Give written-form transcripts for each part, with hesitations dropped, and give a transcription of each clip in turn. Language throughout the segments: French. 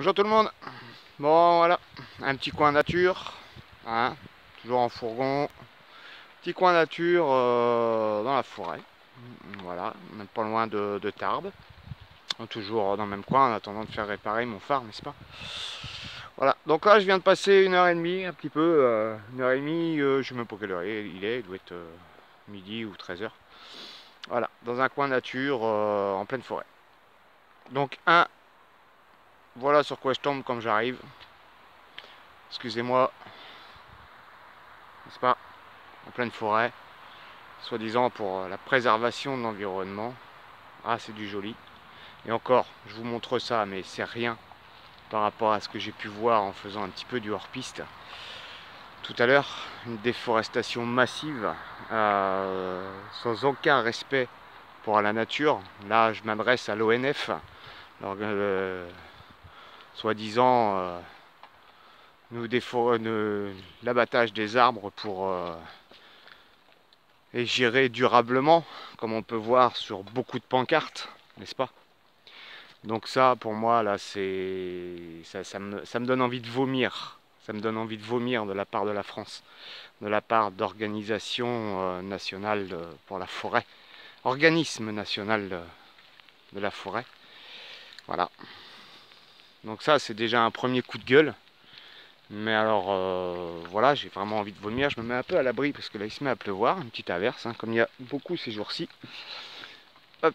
Bonjour tout le monde. Bon voilà, un petit coin nature, hein, toujours en fourgon. Petit coin nature dans la forêt. Voilà, même pas loin de Tarbes. Toujours dans le même coin en attendant de faire réparer mon phare, n'est-ce pas? Voilà, donc là je viens de passer 1h30, un petit peu, 1h30, je sais même pas quelle heure il doit être midi ou 13h. Voilà, dans un coin nature en pleine forêt. Donc voilà sur quoi je tombe quand j'arrive. Excusez-moi, n'est-ce pas? En pleine forêt, soi-disant pour la préservation de l'environnement. Ah, c'est du joli. Et encore, je vous montre ça, mais c'est rien par rapport à ce que j'ai pu voir en faisant un petit peu du hors-piste. Tout à l'heure, une déforestation massive, sans aucun respect pour la nature. Là, je m'adresse à l'ONF, soi-disant l'abattage des arbres pour et gérer durablement, comme on peut voir sur beaucoup de pancartes, n'est-ce pas? Donc ça, pour moi, là, ça me donne envie de vomir. Ça me donne envie de vomir de la part de la France, de la part d'organisations nationales pour la forêt, organisme national de la forêt. Voilà. Donc ça, c'est déjà un premier coup de gueule. Mais alors, voilà, j'ai vraiment envie de vomir. Je me mets un peu à l'abri parce que là, il se met à pleuvoir, une petite averse, hein, comme il y a beaucoup ces jours-ci. Hop,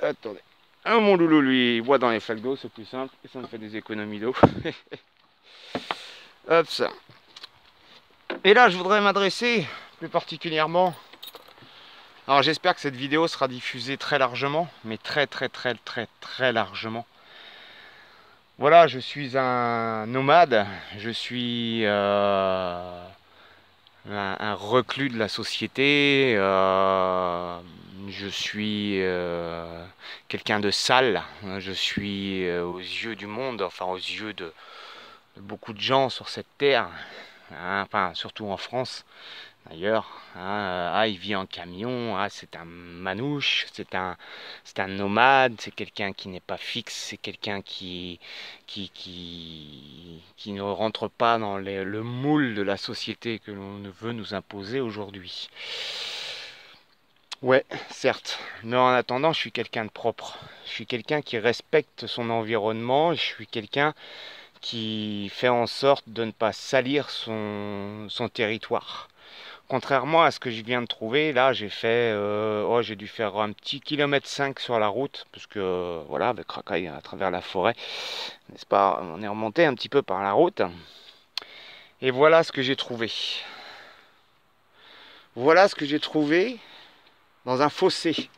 attendez. Ah, mon loulou, lui, il boit dans les flaques d'eau, c'est plus simple, et ça me fait des économies d'eau. Hop, ça. Et là, je voudrais m'adresser plus particulièrement. Alors, j'espère que cette vidéo sera diffusée très largement, mais très largement. Voilà, je suis un nomade, je suis un reclus de la société, je suis quelqu'un de sale, je suis aux yeux du monde, enfin aux yeux de beaucoup de gens sur cette terre, hein, enfin surtout en France d'ailleurs, hein, il vit en camion, c'est un manouche, c'est un nomade, c'est quelqu'un qui n'est pas fixe, c'est quelqu'un qui ne rentre pas dans le moule de la société que l'on veut nous imposer aujourd'hui. Ouais, certes, mais en attendant, je suis quelqu'un de propre. Je suis quelqu'un qui respecte son environnement, je suis quelqu'un qui fait en sorte de ne pas salir son territoire. Contrairement à ce que je viens de trouver, là j'ai fait, j'ai dû faire un petit kilomètre 5 sur la route, parce que voilà, avec Racaille à travers la forêt, n'est-ce pas, on est remonté un petit peu par la route. Et voilà ce que j'ai trouvé. Voilà ce que j'ai trouvé dans un fossé.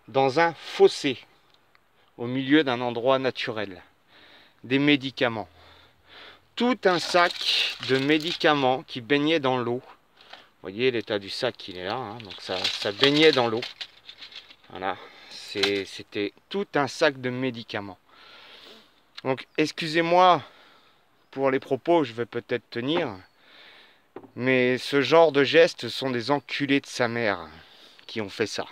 Dans un fossé, au milieu d'un endroit naturel. Des médicaments. Tout un sac de médicaments qui baignait dans l'eau. Vous voyez l'état du sac, il est là, hein, donc ça baignait dans l'eau. Voilà, c'était tout un sac de médicaments. Donc excusez-moi pour les propos que je vais peut-être tenir, mais ce genre de gestes sont des enculés de sa mère qui ont fait ça.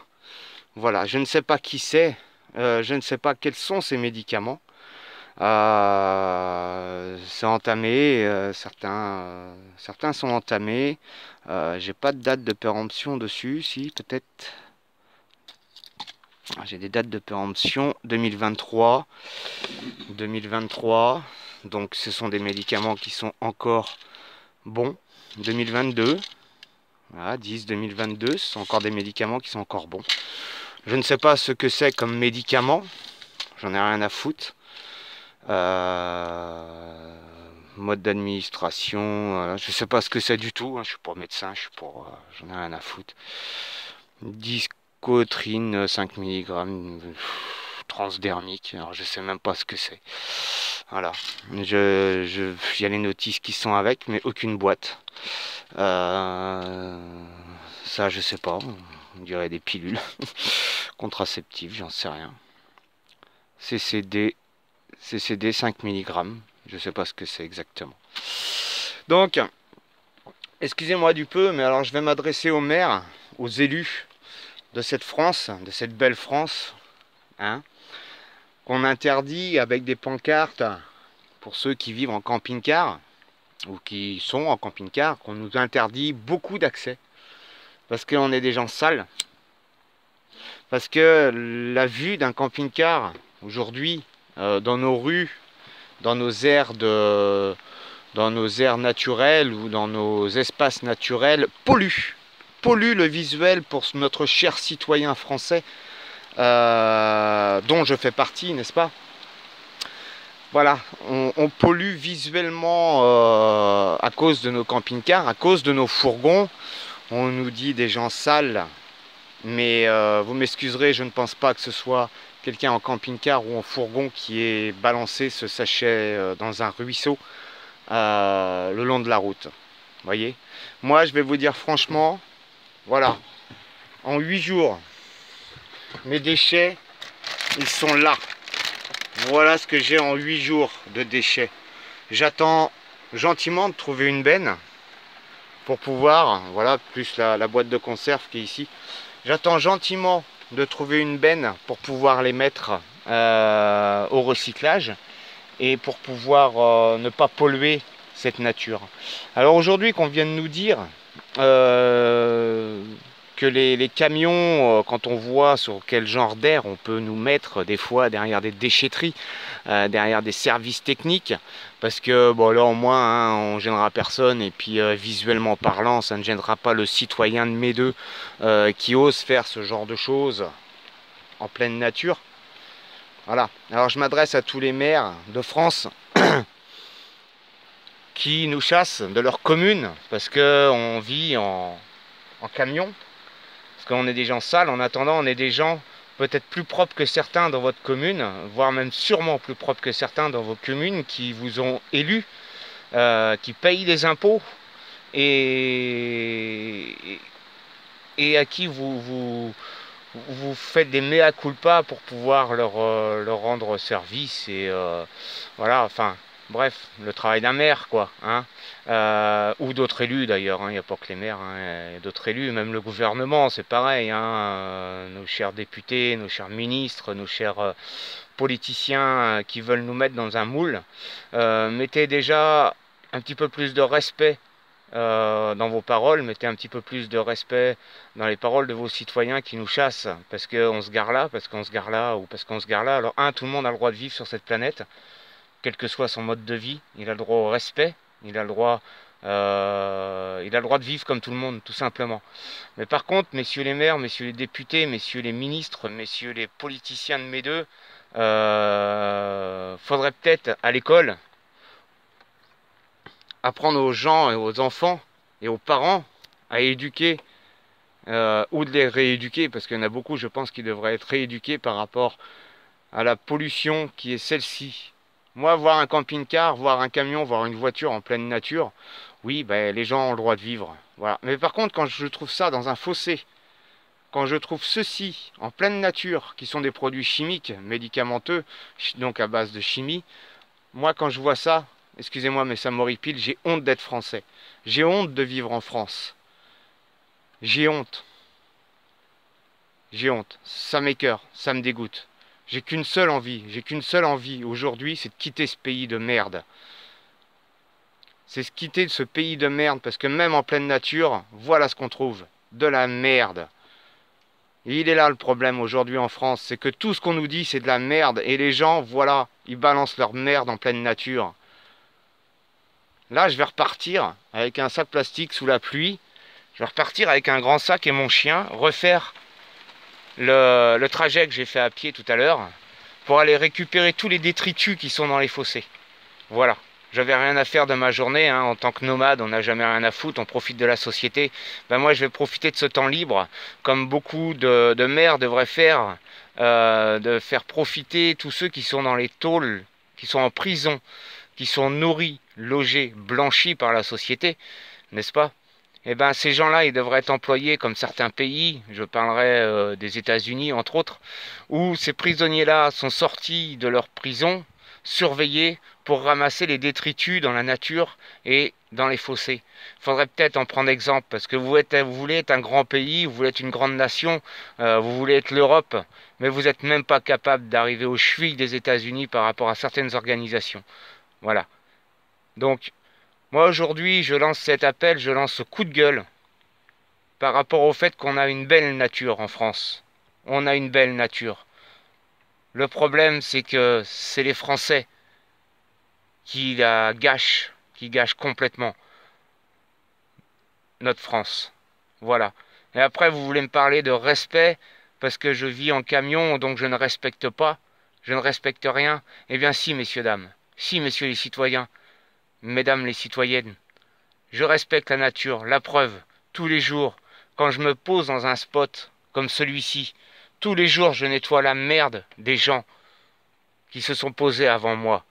Voilà, je ne sais pas qui c'est, je ne sais pas quels sont ces médicaments. C'est entamé, certains sont entamés. J'ai pas de date de péremption dessus, si peut-être. J'ai des dates de péremption 2023, donc ce sont des médicaments qui sont encore bons. 2022, voilà, 10 2022, ce sont encore des médicaments qui sont encore bons. Je ne sais pas ce que c'est comme médicament, j'en ai rien à foutre. Mode d'administration, je sais pas ce que c'est du tout, hein, je suis pas médecin, j'en ai rien à foutre. Discotrine 5 mg transdermique, alors je sais même pas ce que c'est. Voilà, il y a les notices qui sont avec, mais aucune boîte. Ça je sais pas, on dirait des pilules contraceptives, j'en sais rien. CCD 5 mg, je sais pas ce que c'est exactement. Donc, excusez-moi du peu, mais alors je vais m'adresser aux maires, aux élus de cette France, de cette belle France, hein. qu'on interdit avec des pancartes pour ceux qui vivent en camping-car ou qui sont en camping-car, qu'on nous interdit beaucoup d'accès parce qu'on est des gens sales, parce que la vue d'un camping-car aujourd'hui dans nos rues, dans nos aires naturelles ou dans nos espaces naturels pollue le visuel pour notre cher citoyen français dont je fais partie, n'est-ce pas? Voilà, on pollue visuellement à cause de nos camping-cars, à cause de nos fourgons. On nous dit des gens sales, mais vous m'excuserez, je ne pense pas que ce soit quelqu'un en camping-car ou en fourgon qui ait balancé ce sachet dans un ruisseau le long de la route. Vous voyez? Moi, je vais vous dire franchement, voilà, en 8 jours, mes déchets, ils sont là. Voilà ce que j'ai en 8 jours de déchets. J'attends gentiment de trouver une benne pour pouvoir, voilà, plus la boîte de conserve qui est ici. J'attends gentiment de trouver une benne pour pouvoir les mettre au recyclage et pour pouvoir ne pas polluer cette nature. Alors aujourd'hui qu'on vient de nous dire que les camions, quand on voit sur quel genre d'air on peut nous mettre des fois derrière des déchetteries, derrière des services techniques, parce que bon là au moins hein, on ne gênera personne et puis visuellement parlant ça ne gênera pas le citoyen de Meudeux qui ose faire ce genre de choses en pleine nature. Voilà, alors je m'adresse à tous les maires de France qui nous chassent de leur commune parce qu'on vit en camion. Parce qu'on est des gens sales, en attendant on est des gens peut-être plus propres que certains dans votre commune, voire même sûrement plus propres que certains dans vos communes qui vous ont élus, qui payent des impôts et à qui vous faites des mea culpa pour pouvoir leur rendre service et voilà, enfin bref, le travail d'un maire quoi, hein. Ou d'autres élus d'ailleurs, il n'y a pas que les maires, hein, d'autres élus, même le gouvernement c'est pareil, hein, nos chers députés, nos chers ministres, nos chers politiciens qui veulent nous mettre dans un moule, mettez déjà un petit peu plus de respect dans vos paroles, mettez un petit peu plus de respect dans les paroles de vos citoyens qui nous chassent parce qu'on se gare là, parce qu'on se gare là ou parce qu'on se gare là. Alors tout le monde a le droit de vivre sur cette planète, quel que soit son mode de vie, il a le droit au respect, il a le droit de vivre comme tout le monde, tout simplement. Mais par contre, messieurs les maires, messieurs les députés, messieurs les ministres, messieurs les politiciens de Meudeux, faudrait peut-être à l'école apprendre aux gens et aux enfants et aux parents à éduquer ou de les rééduquer, parce qu'il y en a beaucoup, je pense, qui devraient être rééduqués par rapport à la pollution qui est celle-ci. Moi, voir un camping-car, voir un camion, voir une voiture en pleine nature, oui, ben, les gens ont le droit de vivre. Voilà. Mais par contre, quand je trouve ça dans un fossé, quand je trouve ceci en pleine nature, qui sont des produits chimiques, médicamenteux, donc à base de chimie, moi, quand je vois ça, excusez-moi, mais ça m'horripile, j'ai honte d'être français. J'ai honte de vivre en France. J'ai honte. J'ai honte. Ça m'écoeure, ça me dégoûte. J'ai qu'une seule envie aujourd'hui, c'est de quitter ce pays de merde. C'est de quitter ce pays de merde, parce que même en pleine nature, voilà ce qu'on trouve. De la merde. Et il est là le problème aujourd'hui en France, c'est que tout ce qu'on nous dit, c'est de la merde. Et les gens, voilà, ils balancent leur merde en pleine nature. Là, je vais repartir avec un sac plastique sous la pluie. Je vais repartir avec un grand sac et mon chien, refaire le trajet que j'ai fait à pied tout à l'heure pour aller récupérer tous les détritus qui sont dans les fossés. Voilà. J'avais rien à faire de ma journée, hein. En tant que nomade, on n'a jamais rien à foutre, on profite de la société. Ben moi, je vais profiter de ce temps libre, comme beaucoup de maires devraient faire, de faire profiter tous ceux qui sont dans les tôles, qui sont en prison, qui sont nourris, logés, blanchis par la société, n'est-ce pas? Eh ben, ces gens-là, ils devraient être employés comme certains pays, je parlerai des États-Unis entre autres, où ces prisonniers-là sont sortis de leur prison, surveiller pour ramasser les détritus dans la nature et dans les fossés. Il faudrait peut-être en prendre exemple, parce que vous voulez être un grand pays, vous voulez être une grande nation, vous voulez être l'Europe, mais vous n'êtes même pas capable d'arriver aux chevilles des États-Unis par rapport à certaines organisations. Voilà. Donc, moi aujourd'hui, je lance cet appel, je lance ce coup de gueule par rapport au fait qu'on a une belle nature en France. On a une belle nature. Le problème, c'est que c'est les Français qui gâchent complètement notre France. Voilà. Et après, vous voulez me parler de respect parce que je vis en camion, donc je ne respecte pas, je ne respecte rien. Eh bien si, messieurs, dames, si, messieurs les citoyens, mesdames les citoyennes, je respecte la nature, la preuve, tous les jours, quand je me pose dans un spot comme celui-ci, tous les jours je nettoie la merde des gens qui se sont posés avant moi.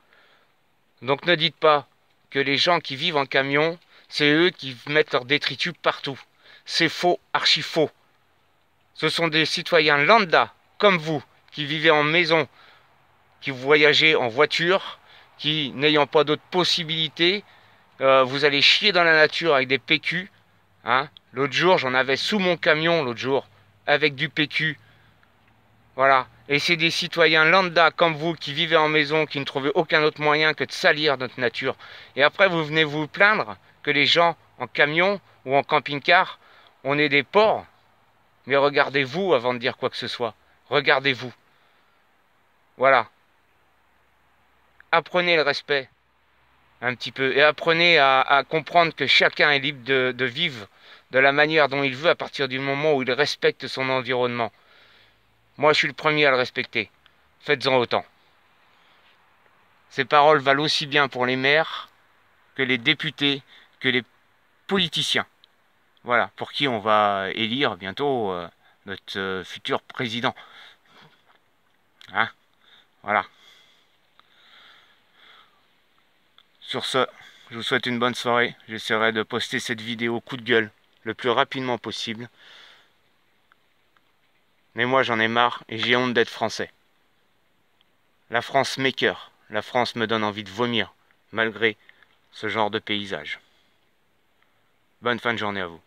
Donc ne dites pas que les gens qui vivent en camion, c'est eux qui mettent leurs détritus partout. C'est faux, archi faux. Ce sont des citoyens lambda, comme vous, qui vivez en maison, qui voyagez en voiture, qui, n'ayant pas d'autres possibilités, vous allez chier dans la nature avec des PQ. Hein. L'autre jour, j'en avais sous mon camion, l'autre jour, avec du PQ. Voilà. Et c'est des citoyens lambda comme vous qui vivez en maison, qui ne trouvez aucun autre moyen que de salir notre nature. Et après, vous venez vous plaindre que les gens en camion ou en camping-car, on est des porcs. Mais regardez-vous avant de dire quoi que ce soit. Regardez-vous. Voilà. Apprenez le respect un petit peu. Et apprenez à comprendre que chacun est libre de vivre de la manière dont il veut à partir du moment où il respecte son environnement. Moi, je suis le premier à le respecter. Faites-en autant. Ces paroles valent aussi bien pour les maires que les députés, que les politiciens. Voilà, pour qui on va élire bientôt notre futur président. Hein? Voilà. Sur ce, je vous souhaite une bonne soirée. J'essaierai de poster cette vidéo coup de gueule le plus rapidement possible. Mais moi j'en ai marre et j'ai honte d'être français. La France m'écœure. La France me donne envie de vomir, malgré ce genre de paysage. Bonne fin de journée à vous.